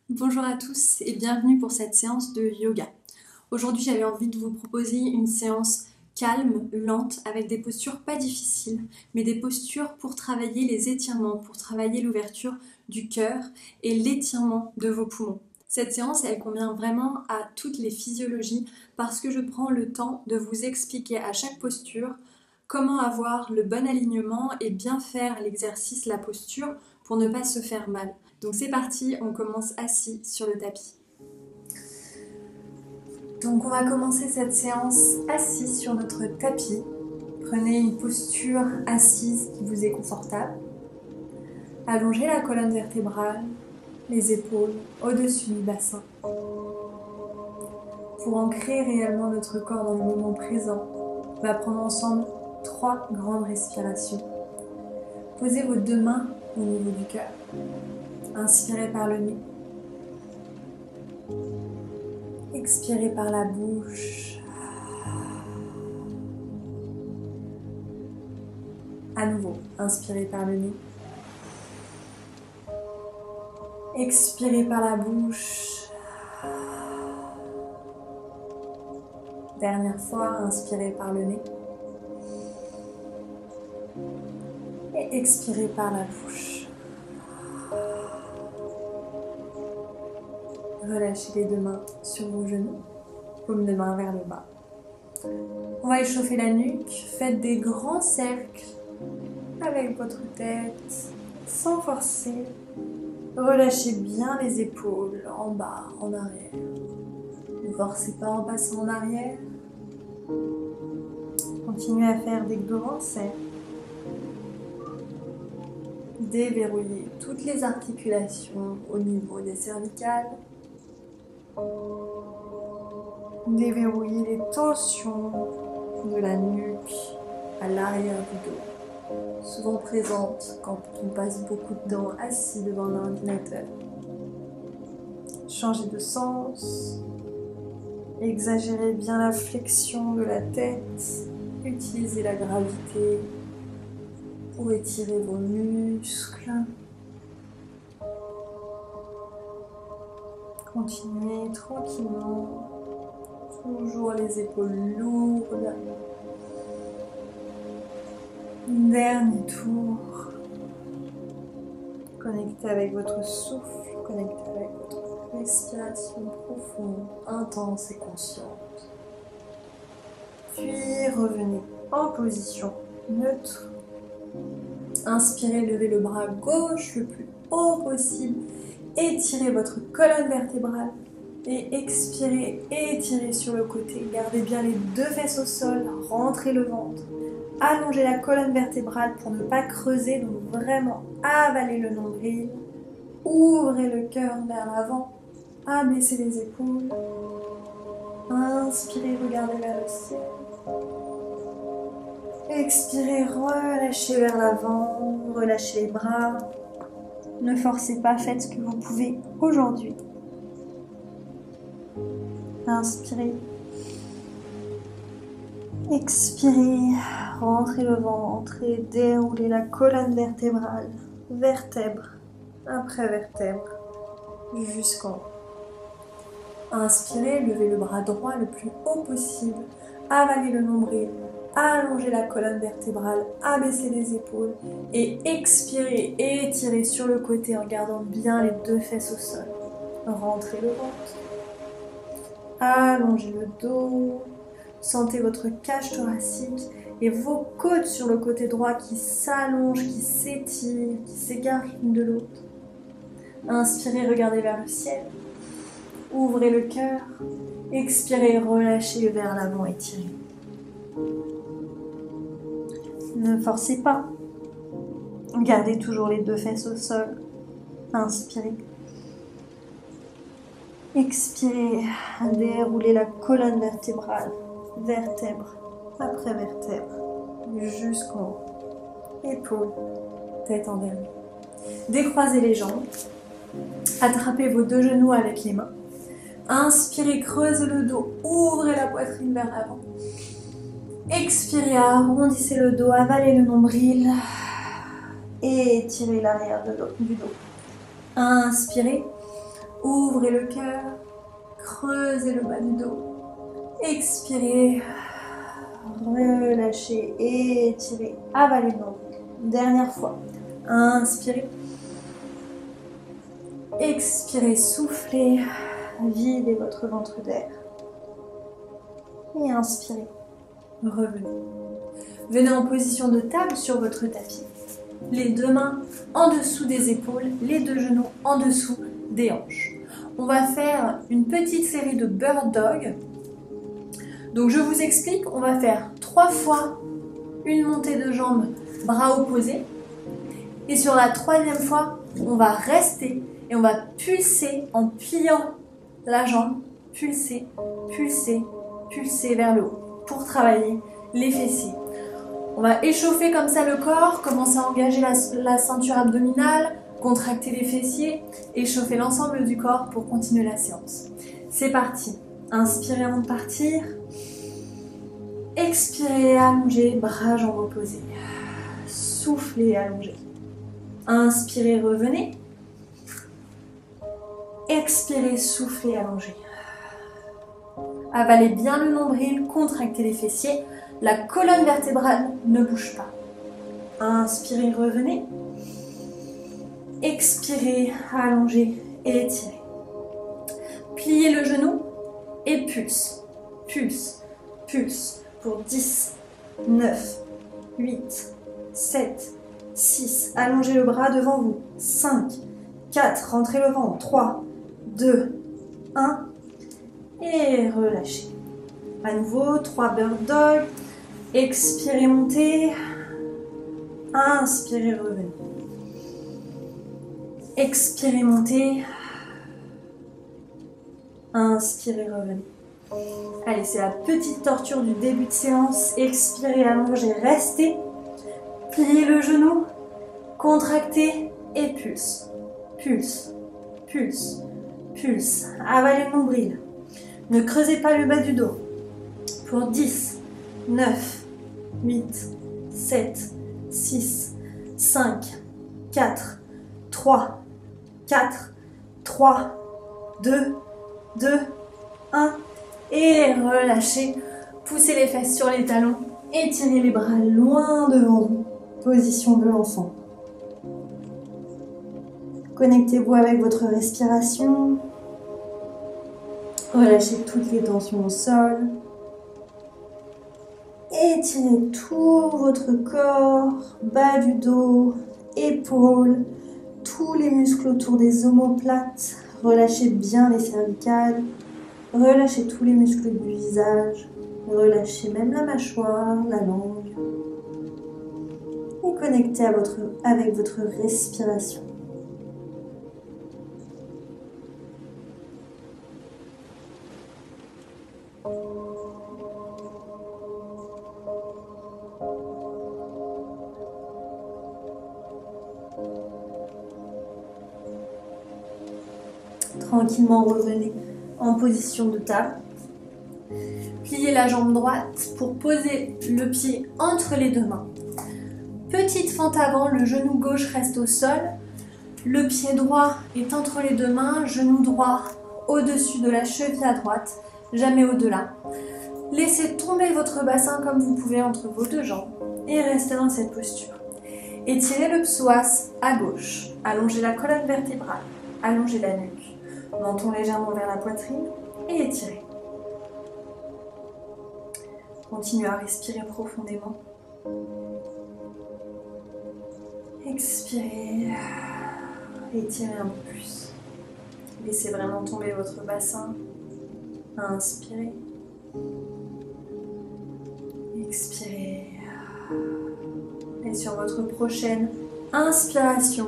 Bonjour à tous et bienvenue pour cette séance de yoga. Aujourd'hui, j'avais envie de vous proposer une séance calme, lente, avec des postures pas difficiles, mais des postures pour travailler les étirements, pour travailler l'ouverture du cœur et l'étirement de vos poumons. Cette séance, elle convient vraiment à toutes les physiologies parce que je prends le temps de vous expliquer à chaque posture comment avoir le bon alignement et bien faire l'exercice, la posture, pour ne pas se faire mal. Donc c'est parti, on commence assis sur le tapis. Donc on va commencer cette séance assis sur notre tapis. Prenez une posture assise qui vous est confortable. Allongez la colonne vertébrale, les épaules au-dessus du bassin. Pour ancrer réellement notre corps dans le moment présent, on va prendre ensemble 3 grandes respirations. Posez vos 2 mains au niveau du cœur. Inspirez par le nez. Expirez par la bouche. À nouveau, inspirez par le nez. Expirez par la bouche. Dernière fois, inspirez par le nez. Et expirez par la bouche. Relâchez les 2 mains sur vos genoux, paume de main vers le bas. On va échauffer la nuque, faites des grands cercles avec votre tête, sans forcer. Relâchez bien les épaules, en bas, en arrière. Ne forcez pas en passant en arrière. Continuez à faire des grands cercles. Déverrouillez toutes les articulations au niveau des cervicales. Déverrouillez les tensions de la nuque à l'arrière du dos, souvent présentes quand on passe beaucoup de temps assis devant un ordinateur. Changez de sens, exagérez bien la flexion de la tête, utilisez la gravité pour étirer vos muscles. Continuez tranquillement, toujours les épaules lourdes. Dernier tour. Connectez avec votre souffle, connectez avec votre respiration profonde, intense et consciente. Puis revenez en position neutre. Inspirez, levez le bras gauche le plus haut possible. Étirez votre colonne vertébrale et expirez, étirez sur le côté. Gardez bien les 2 fesses au sol, rentrez le ventre. Allongez la colonne vertébrale pour ne pas creuser, donc vraiment avalez le nombril. Ouvrez le cœur vers l'avant, abaissez les épaules. Inspirez, regardez vers le ciel. Expirez, relâchez vers l'avant, relâchez les bras. Ne forcez pas, faites ce que vous pouvez aujourd'hui. Inspirez. Expirez, rentrez le ventre et déroulez la colonne vertébrale, vertèbre après vertèbre, jusqu'en haut. Inspirez, levez le bras droit le plus haut possible, avalez le nombril, allongez la colonne vertébrale, abaissez les épaules et expirez, étirez sur le côté en gardant bien les 2 fesses au sol. Rentrez le ventre, allongez le dos, sentez votre cage thoracique et vos côtes sur le côté droit qui s'allongent, qui s'étirent, qui s'égarent l'une de l'autre. Inspirez, regardez vers le ciel, ouvrez le cœur, expirez, relâchez vers l'avant, étirez. Ne forcez pas. Gardez toujours les 2 fesses au sol. Inspirez. Expirez. Déroulez la colonne vertébrale. Vertèbre après vertèbre. Jusqu'en haut. Épaules. Tête en dernier. Décroisez les jambes. Attrapez vos 2 genoux avec les mains. Inspirez, creusez le dos. Ouvrez la poitrine vers l'avant. Expirez, arrondissez le dos, avalez le nombril et étirez l'arrière du dos. Inspirez, Ouvrez le cœur, creusez le bas du dos. Expirez, relâchez, étirez, avalez le nombril. Dernière fois. Inspirez. Expirez, soufflez, videz votre ventre d'air. Et inspirez, revenez. Venez en position de table sur votre tapis. Les deux mains en dessous des épaules, les deux genoux en dessous des hanches. On va faire une petite série de Bird Dog. Donc je vous explique, on va faire 3 fois une montée de jambes, bras opposés. Et sur la 3e fois, on va rester et on va pulser en pliant la jambe. Pulser, pulser, pulser vers le haut pour travailler les fessiers. On va échauffer comme ça le corps, commencer à engager la ceinture abdominale, contracter les fessiers, échauffer l'ensemble du corps pour continuer la séance. C'est parti. Inspirez avant de partir. Expirez, allongez, bras, jambes opposés. Soufflez, allongez. Inspirez, revenez. Expirez, soufflez, allongez. Avalez bien le nombril, contractez les fessiers. La colonne vertébrale ne bouge pas. Inspirez, revenez. Expirez, allongez et étirez. Pliez le genou et pulse, pulse, pulse pour 10, 9, 8, 7, 6. Allongez le bras devant vous. 5, 4, rentrez le ventre. 3, 2, 1 et relâchez. À nouveau, 3 Bird Dog. Expirez, montez. Inspirez, revenez. Expirez, montez. Inspirez, revenez. Allez, c'est la petite torture du début de séance. Expirez, allongez, restez. Pliez le genou. Contractez et pulse. Pulse, pulse, pulse. Avalez le nombril. Ne creusez pas le bas du dos. Pour 10, 9, 8, 7, 6, 5, 4, 3, 4, 3, 2, 2, 1. Et relâchez. Poussez les fesses sur les talons. Étirez les bras loin devant vous. Position de l'enfant. Connectez-vous avec votre respiration. Relâchez toutes les tensions au sol. Étirez tout votre corps, bas du dos, épaules, tous les muscles autour des omoplates. Relâchez bien les cervicales. Relâchez tous les muscles du visage. Relâchez même la mâchoire, la langue. Et connectez avec votre respiration. Tranquillement, revenez en position de table. Pliez la jambe droite pour poser le pied entre les deux mains. Petite fente avant, le genou gauche reste au sol. Le pied droit est entre les deux mains, genou droit au-dessus de la cheville à droite, jamais au-delà. Laissez tomber votre bassin comme vous pouvez entre vos deux jambes et restez dans cette posture. Étirez le psoas à gauche, allongez la colonne vertébrale, allongez la nuque, menton légèrement vers la poitrine et étirez. Continuez à respirer profondément. Expirez, étirez un peu plus. Laissez vraiment tomber votre bassin. Inspirez. Expirez. Et sur votre prochaine inspiration,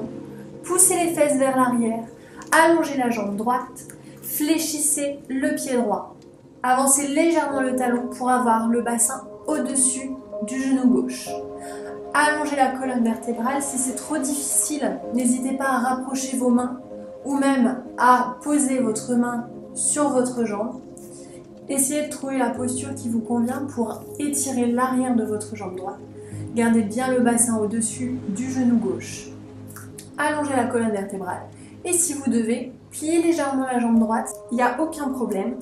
poussez les fesses vers l'arrière, allongez la jambe droite, fléchissez le pied droit. Avancez légèrement le talon pour avoir le bassin au-dessus du genou gauche. Allongez la colonne vertébrale. Si c'est trop difficile, n'hésitez pas à rapprocher vos mains ou même à poser votre main sur votre jambe. Essayez de trouver la posture qui vous convient pour étirer l'arrière de votre jambe droite. Gardez bien le bassin au-dessus du genou gauche. Allongez la colonne vertébrale. Et si vous devez, pliez légèrement la jambe droite, il n'y a aucun problème.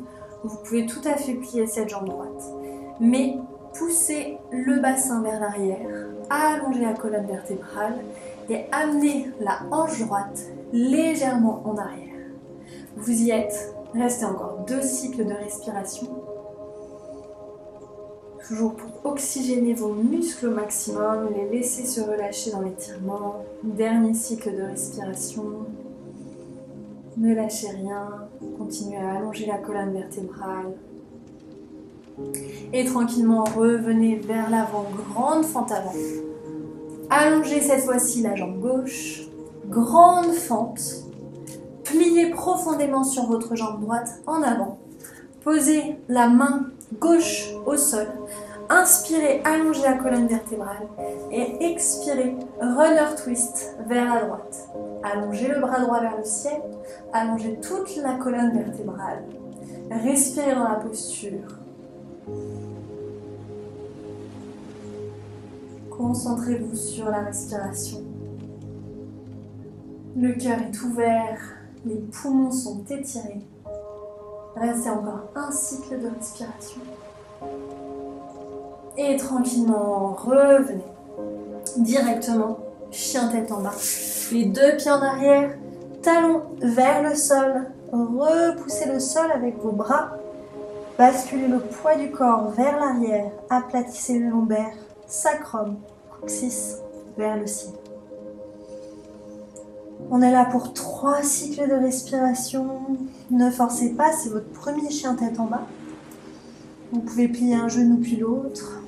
Vous pouvez tout à fait plier cette jambe droite. Mais poussez le bassin vers l'arrière, allongez la colonne vertébrale et amenez la hanche droite légèrement en arrière. Vous y êtes. Restez encore 2 cycles de respiration. Toujours pour oxygéner vos muscles au maximum, les laisser se relâcher dans l'étirement. Dernier cycle de respiration. Ne lâchez rien. Continuez à allonger la colonne vertébrale. Et tranquillement, revenez vers l'avant, grande fente avant. Allongez cette fois-ci la jambe gauche. Grande fente. Pliez profondément sur votre jambe droite en avant. Posez la main gauche au sol. Inspirez, allongez la colonne vertébrale. Et expirez, runner twist vers la droite. Allongez le bras droit vers le ciel. Allongez toute la colonne vertébrale. Respirez dans la posture. Concentrez-vous sur la respiration. Le cœur est ouvert, les poumons sont étirés. Restez encore un cycle de respiration. Et tranquillement, revenez directement, chien tête en bas. Les 2 pieds en arrière, talons vers le sol. Repoussez le sol avec vos bras. Basculez le poids du corps vers l'arrière. Aplatissez le lombaire, sacrum, coccyx vers le ciel. On est là pour 3 cycles de respiration. Ne forcez pas, c'est votre premier chien tête en bas. Vous pouvez plier un genou puis l'autre.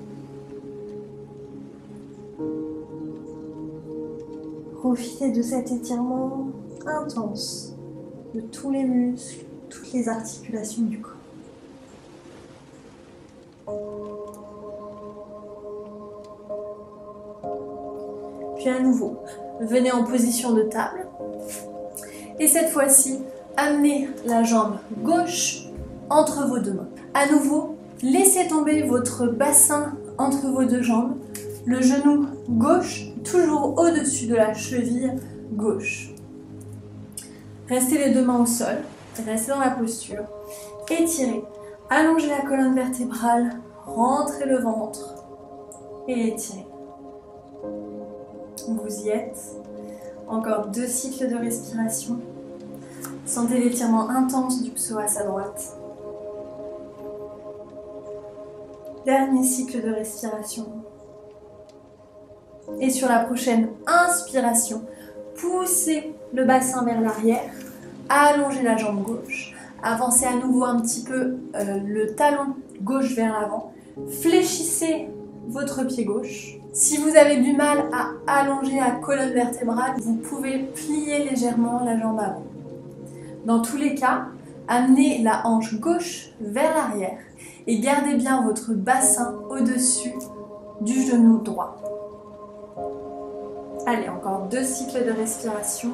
Profitez de cet étirement intense de tous les muscles, toutes les articulations du corps. Puis à nouveau, venez en position de table. Et cette fois-ci, amenez la jambe gauche entre vos 2 mains. À nouveau, laissez tomber votre bassin entre vos 2 jambes. Le genou gauche, toujours au-dessus de la cheville gauche. Restez les 2 mains au sol. Restez dans la posture. Étirez. Allongez la colonne vertébrale. Rentrez le ventre. Et étirez. Vous y êtes. Encore 2 cycles de respiration. Sentez l'étirement intense du psoas à droite. Dernier cycle de respiration. Et sur la prochaine inspiration, poussez le bassin vers l'arrière. Allongez la jambe gauche. Avancez à nouveau un petit peu le talon gauche vers l'avant. Fléchissez votre pied gauche. Si vous avez du mal à allonger la colonne vertébrale, vous pouvez plier légèrement la jambe avant. Dans tous les cas, amenez la hanche gauche vers l'arrière et gardez bien votre bassin au-dessus du genou droit. Allez, encore 2 cycles de respiration.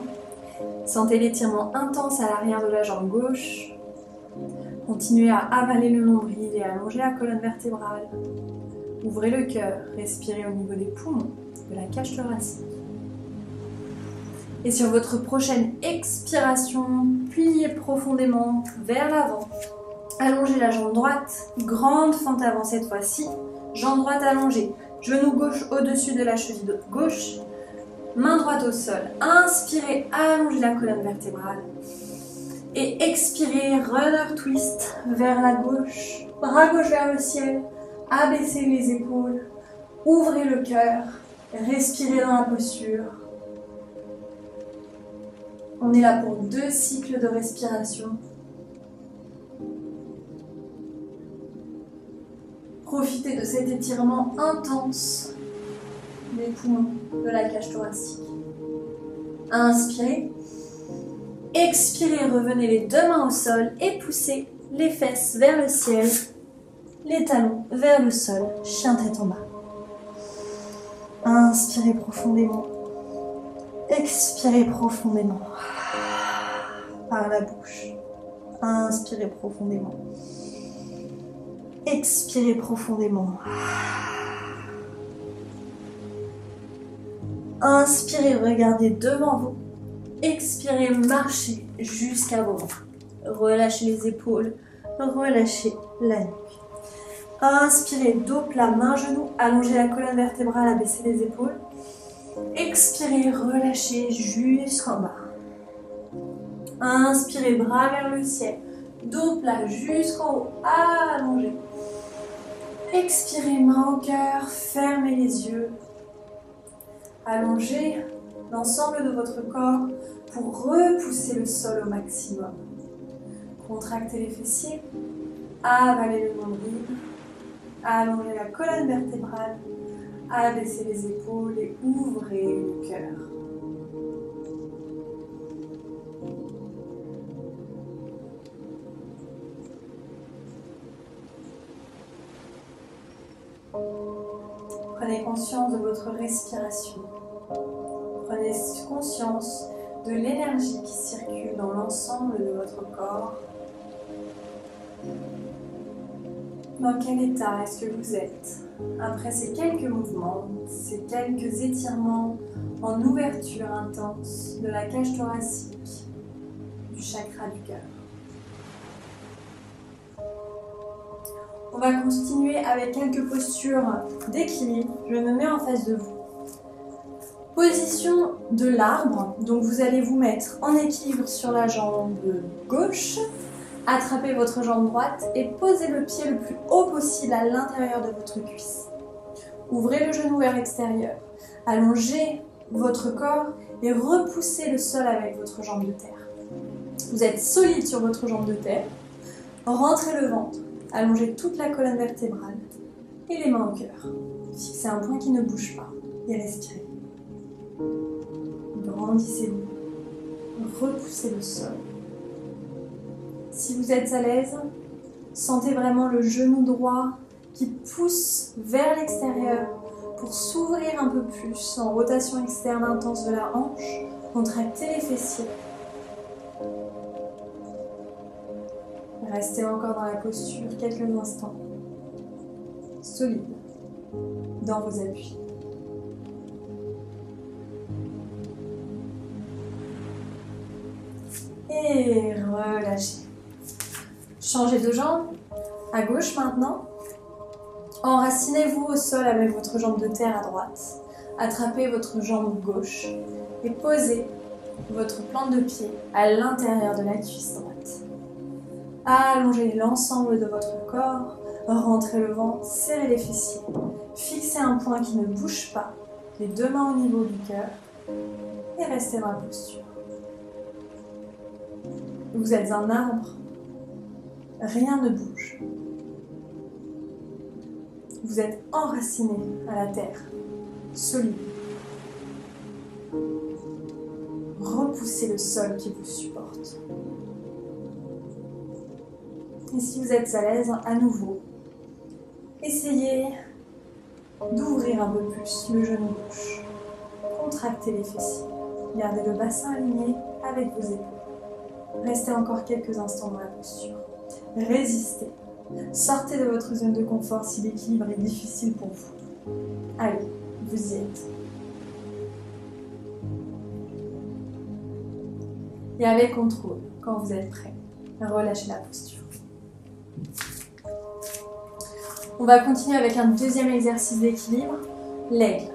Sentez l'étirement intense à l'arrière de la jambe gauche. Continuez à avaler le nombril et à allonger la colonne vertébrale. Ouvrez le cœur, respirez au niveau des poumons, de la cage thoracique. Et sur votre prochaine expiration, pliez profondément vers l'avant. Allongez la jambe droite, grande fente avant cette fois-ci. Jambe droite allongée, genou gauche au-dessus de la cheville gauche. Main droite au sol. Inspirez, allongez la colonne vertébrale. Et expirez, runner twist vers la gauche. Bras gauche vers le ciel. Abaissez les épaules. Ouvrez le cœur. Respirez dans la posture. On est là pour 2 cycles de respiration. Profitez de cet étirement intense des poumons, de la cage thoracique. Inspirez. Expirez, revenez les 2 mains au sol et poussez les fesses vers le ciel, les talons vers le sol, chien tête en bas. Inspirez profondément. Expirez profondément. Par la bouche. Inspirez profondément. Expirez profondément. Inspirez, regardez devant vous. Expirez, marchez jusqu'à vos bras. Relâchez les épaules, relâchez la nuque. Inspirez, dos plat, main, genou, allongez la colonne vertébrale, abaissez les épaules. Expirez, relâchez jusqu'en bas. Inspirez, bras vers le ciel, dos plat jusqu'en haut, allongez. Expirez, main au cœur, fermez les yeux. Allongez l'ensemble de votre corps pour repousser le sol au maximum. Contractez les fessiers, avalez le nombril, allongez la colonne vertébrale, abaissez les épaules et ouvrez le cœur. Prenez conscience de votre respiration. Prenez conscience de l'énergie qui circule dans l'ensemble de votre corps. Dans quel état est-ce que vous êtes après ces quelques mouvements, ces quelques étirements en ouverture intense de la cage thoracique, du chakra du cœur? On va continuer avec quelques postures d'équilibre. Je me mets en face de vous. Position de l'arbre. Donc vous allez vous mettre en équilibre sur la jambe gauche. Attrapez votre jambe droite et posez le pied le plus haut possible à l'intérieur de votre cuisse. Ouvrez le genou vers l'extérieur. Allongez votre corps et repoussez le sol avec votre jambe de terre. Vous êtes solide sur votre jambe de terre. Rentrez le ventre. Allongez toute la colonne vertébrale et les mains au cœur. Fixez un point qui ne bouge pas et respirez. Grandissez-vous. Repoussez le sol. Si vous êtes à l'aise, sentez vraiment le genou droit qui pousse vers l'extérieur pour s'ouvrir un peu plus en rotation externe intense de la hanche. Contractez les fessiers. Restez encore dans la posture quelques instants, solide, dans vos appuis. Et relâchez. Changez de jambe, à gauche maintenant. Enracinez-vous au sol avec votre jambe de terre à droite. Attrapez votre jambe gauche et posez votre plante de pied à l'intérieur de la cuisse droite. Allongez l'ensemble de votre corps, rentrez le ventre, serrez les fessiers. Fixez un point qui ne bouge pas, les deux mains au niveau du cœur et restez dans la posture. Vous êtes un arbre, rien ne bouge. Vous êtes enraciné à la terre, solide. Repoussez le sol qui vous supporte. Et si vous êtes à l'aise, à nouveau, essayez d'ouvrir un peu plus le genou gauche. Contractez les fessiers. Gardez le bassin aligné avec vos épaules. Restez encore quelques instants dans la posture. Résistez. Sortez de votre zone de confort si l'équilibre est difficile pour vous. Allez, vous y êtes. Et avec contrôle, quand vous êtes prêt, relâchez la posture. On va continuer avec un deuxième exercice d'équilibre, l'aigle.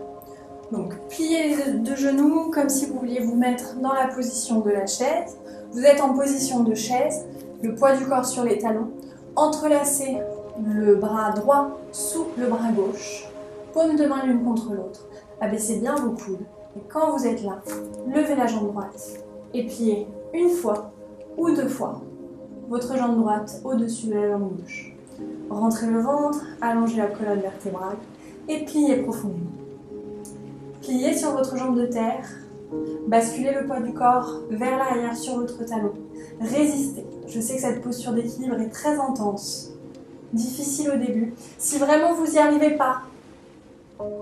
Donc, pliez les deux genoux comme si vous vouliez vous mettre dans la position de la chaise. Vous êtes en position de chaise, le poids du corps sur les talons. Entrelacez le bras droit sous le bras gauche. Paumes de main l'une contre l'autre. Abaissez bien vos coudes. Et quand vous êtes là, levez la jambe droite et pliez une fois ou deux fois votre jambe droite au-dessus de la jambe gauche. Rentrez le ventre, allongez la colonne vertébrale et pliez profondément. Pliez sur votre jambe de terre, basculez le poids du corps vers l'arrière sur votre talon. Résistez. Je sais que cette posture d'équilibre est très intense, difficile au début. Si vraiment vous n'y arrivez pas,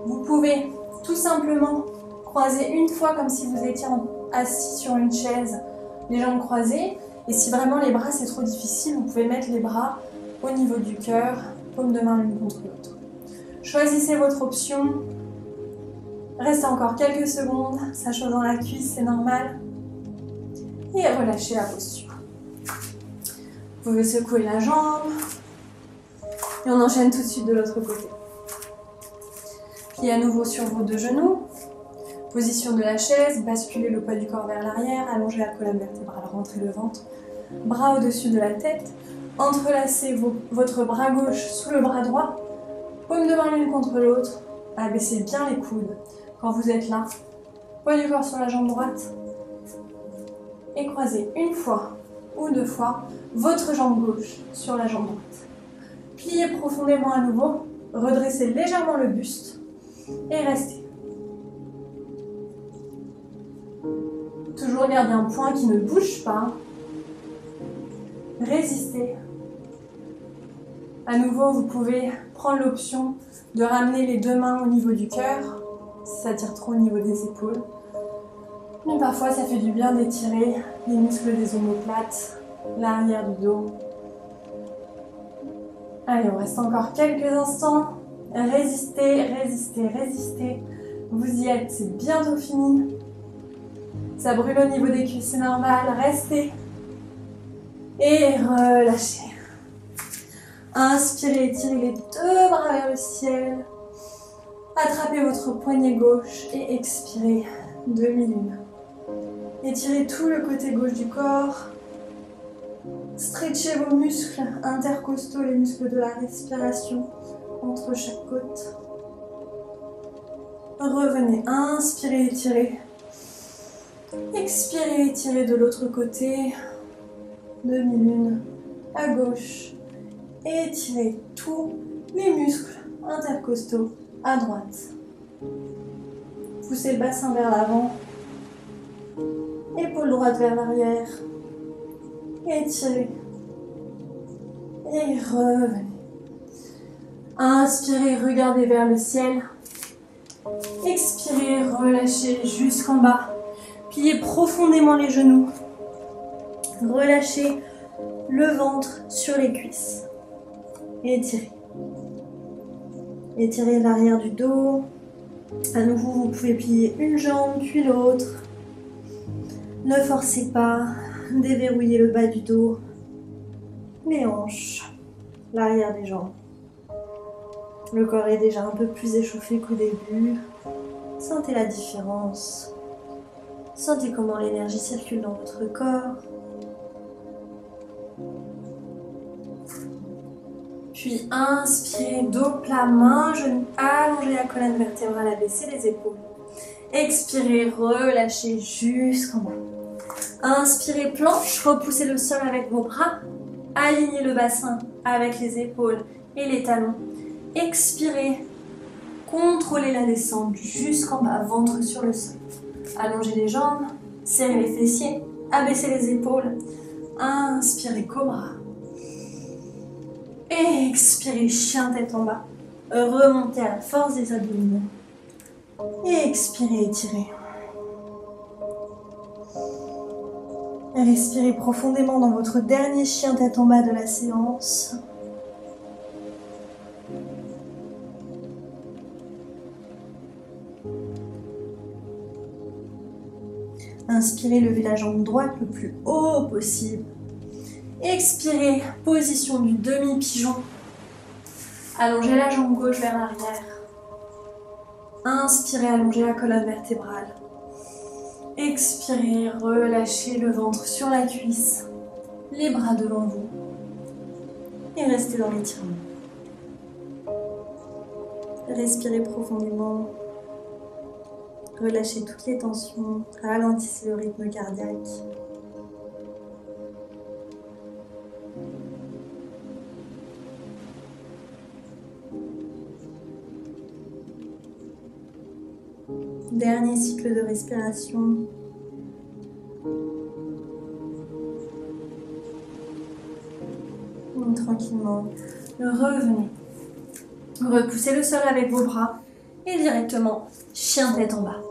vous pouvez tout simplement croiser une fois comme si vous étiez assis sur une chaise, les jambes croisées. Et si vraiment les bras c'est trop difficile, vous pouvez mettre les bras au niveau du cœur, paume de main l'une contre l'autre. Choisissez votre option. Restez encore quelques secondes, ça chauffe dans la cuisse, c'est normal. Et relâchez la posture. Vous pouvez secouer la jambe. Et on enchaîne tout de suite de l'autre côté. Pliez à nouveau sur vos deux genoux. Position de la chaise, basculez le poids du corps vers l'arrière, allongez la colonne vertébrale, rentrez le ventre. Bras au-dessus de la tête. Entrelacez votre bras gauche sous le bras droit. Paume de main l'une contre l'autre. Abaissez bien les coudes. Quand vous êtes là, poids du corps sur la jambe droite. Et croisez une fois ou deux fois votre jambe gauche sur la jambe droite. Pliez profondément à nouveau. Redressez légèrement le buste. Et restez. Toujours garder un point qui ne bouge pas. Résistez. À nouveau, vous pouvez prendre l'option de ramener les deux mains au niveau du cœur, si ça tire trop au niveau des épaules. Mais parfois, ça fait du bien d'étirer les muscles des omoplates, l'arrière du dos. Allez, on reste encore quelques instants. Résistez, résistez, résistez. Vous y êtes, c'est bientôt fini. Ça brûle au niveau des cuisses, c'est normal. Restez. Et relâchez. Inspirez, étirez les deux bras vers le ciel. Attrapez votre poignet gauche et expirez, demi-lune. Étirez tout le côté gauche du corps. Stretchez vos muscles intercostaux, les muscles de la respiration entre chaque côte. Revenez, inspirez, étirez. Expirez, étirez de l'autre côté. Demi-lune à gauche. Étirez tous les muscles intercostaux à droite. Poussez le bassin vers l'avant. Épaule droite vers l'arrière. Étirez. Et revenez. Inspirez, regardez vers le ciel. Expirez, relâchez jusqu'en bas. Pliez profondément les genoux. Relâchez le ventre sur les cuisses. Étirez. Étirez l'arrière du dos. À nouveau, vous pouvez plier une jambe puis l'autre. Ne forcez pas. Déverrouillez le bas du dos. Les hanches. L'arrière des jambes. Le corps est déjà un peu plus échauffé qu'au début. Sentez la différence. Sentez comment l'énergie circule dans votre corps. Puis inspirez, dos plat, main, genou, allongez la colonne vertébrale, abaissez les épaules. Expirez, relâchez jusqu'en bas. Inspirez, planche, repoussez le sol avec vos bras. Alignez le bassin avec les épaules et les talons. Expirez, contrôlez la descente jusqu'en bas, ventre sur le sol. Allongez les jambes, serrez les fessiers, abaissez les épaules. Inspirez, cobra. Expirez, chien tête en bas. Remontez à la force des abdominaux. Expirez, étirez. Respirez profondément dans votre dernier chien tête en bas de la séance. Inspirez, levez la jambe droite le plus haut possible. Expirez, position du demi-pigeon. Allongez la jambe gauche vers l'arrière. Inspirez, allongez la colonne vertébrale. Expirez, relâchez le ventre sur la cuisse. Les bras devant vous. Et restez dans l'étirement. Respirez profondément. Relâchez toutes les tensions. Ralentissez le rythme cardiaque. Dernier cycle de respiration. Tranquillement, revenez. Repoussez le sol avec vos bras et directement chien tête en bas.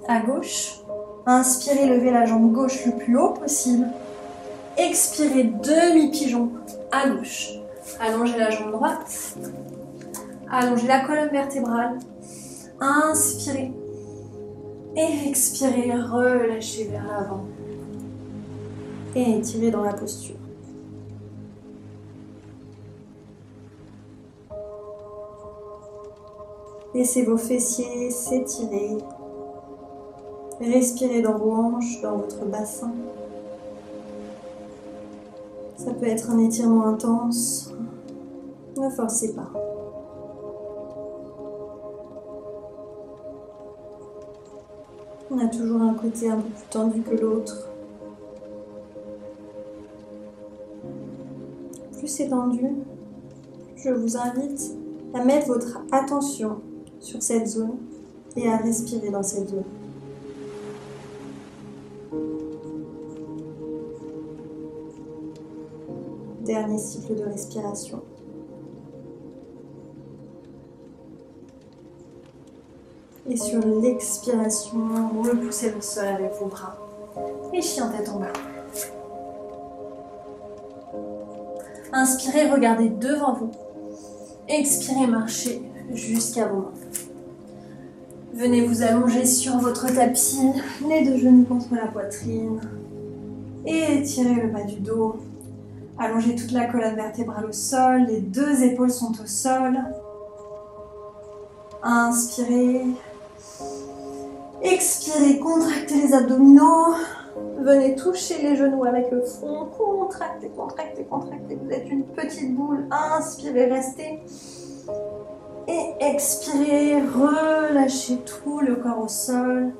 À gauche, inspirez, levez la jambe gauche le plus haut possible. Expirez, demi-pigeon à gauche. Allongez la jambe droite. Allongez la colonne vertébrale. Inspirez et expirez, relâchez vers l'avant. Et étirez dans la posture. Laissez vos fessiers s'étirer. Respirez dans vos hanches, dans votre bassin. Ça peut être un étirement intense. Ne forcez pas. On a toujours un côté un peu plus tendu que l'autre. Plus c'est tendu, je vous invite à mettre votre attention sur cette zone et à respirer dans cette zone. Dernier cycle de respiration. Et sur l'expiration, repoussez le sol avec vos bras. Et chien tête en bas. Inspirez, regardez devant vous. Expirez, marchez jusqu'à vos mains. Venez vous allonger sur votre tapis, les deux genoux contre la poitrine. Et étirez le bas du dos. Allongez toute la colonne vertébrale au sol, les deux épaules sont au sol. Inspirez. Expirez, contractez les abdominaux. Venez toucher les genoux avec le front. Contractez, contractez, contractez. Vous êtes une petite boule. Inspirez, restez. Et expirez, relâchez tout le corps au sol.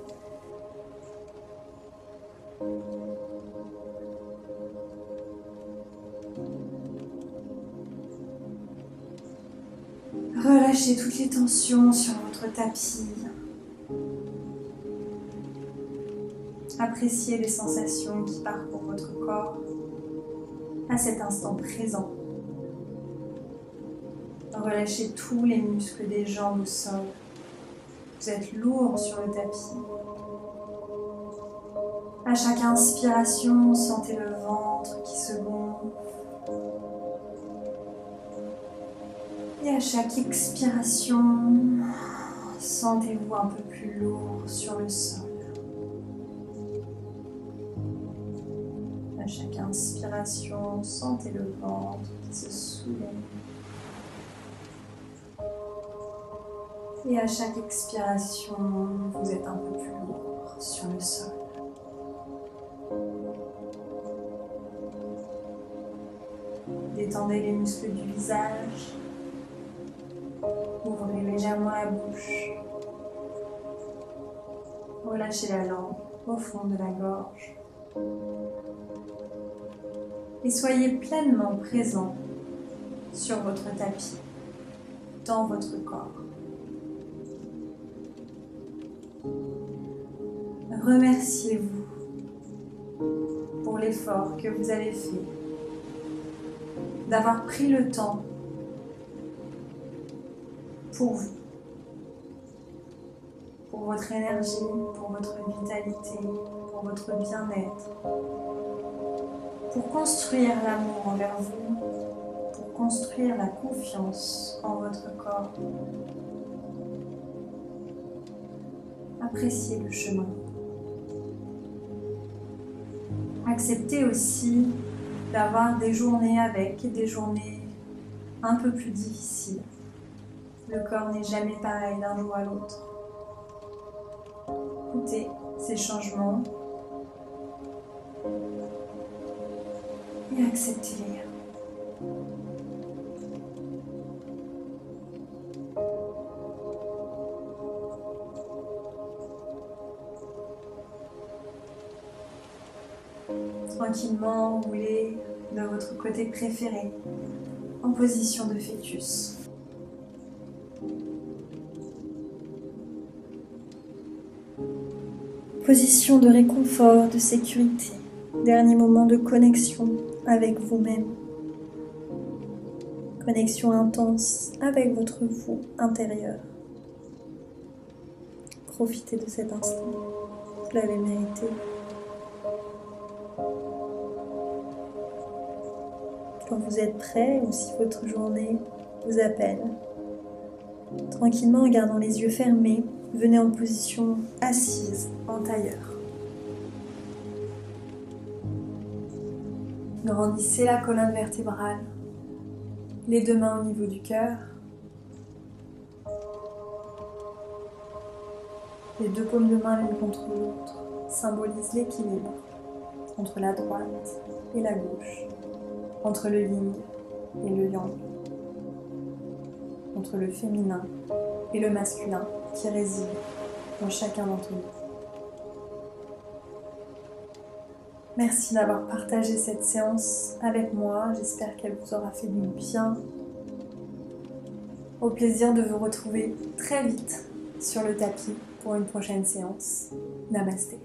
Relâchez toutes les tensions sur votre tapis. Appréciez les sensations qui parcourent votre corps à cet instant présent. Relâchez tous les muscles des jambes au sol. Vous êtes lourd sur le tapis. À chaque inspiration, sentez le ventre qui se gonfle. Et à chaque expiration, sentez-vous un peu plus lourd sur le sol. À chaque inspiration, sentez le ventre qui se soulève. Et à chaque expiration, vous êtes un peu plus lourd sur le sol. Détendez les muscles du visage. Ouvrez légèrement la bouche. Relâchez la langue au fond de la gorge. Et soyez pleinement présent sur votre tapis, dans votre corps. Remerciez-vous pour l'effort que vous avez fait, d'avoir pris le temps pour vous, pour votre énergie, pour votre vitalité, pour votre bien-être, pour construire l'amour envers vous, pour construire la confiance en votre corps. Appréciez le chemin. Acceptez aussi d'avoir des journées avec et des journées un peu plus difficiles. Le corps n'est jamais pareil d'un jour à l'autre. Écoutez ces changements et acceptez-les. Tranquillement, roulez de votre côté préféré en position de fœtus. Position de réconfort, de sécurité, dernier moment de connexion avec vous-même. Connexion intense avec votre vous intérieur. Profitez de cet instant, vous l'avez mérité. Quand vous êtes prêt ou si votre journée vous appelle, tranquillement en gardant les yeux fermés, venez en position assise en tailleur. Grandissez la colonne vertébrale, les deux mains au niveau du cœur, les deux paumes de main l'une contre l'autre symbolisent l'équilibre entre la droite et la gauche, entre le yin et le yang, entre le féminin et le masculin qui réside dans chacun d'entre nous. Merci d'avoir partagé cette séance avec moi, j'espère qu'elle vous aura fait du bien. Au plaisir de vous retrouver très vite sur le tapis pour une prochaine séance. Namasté.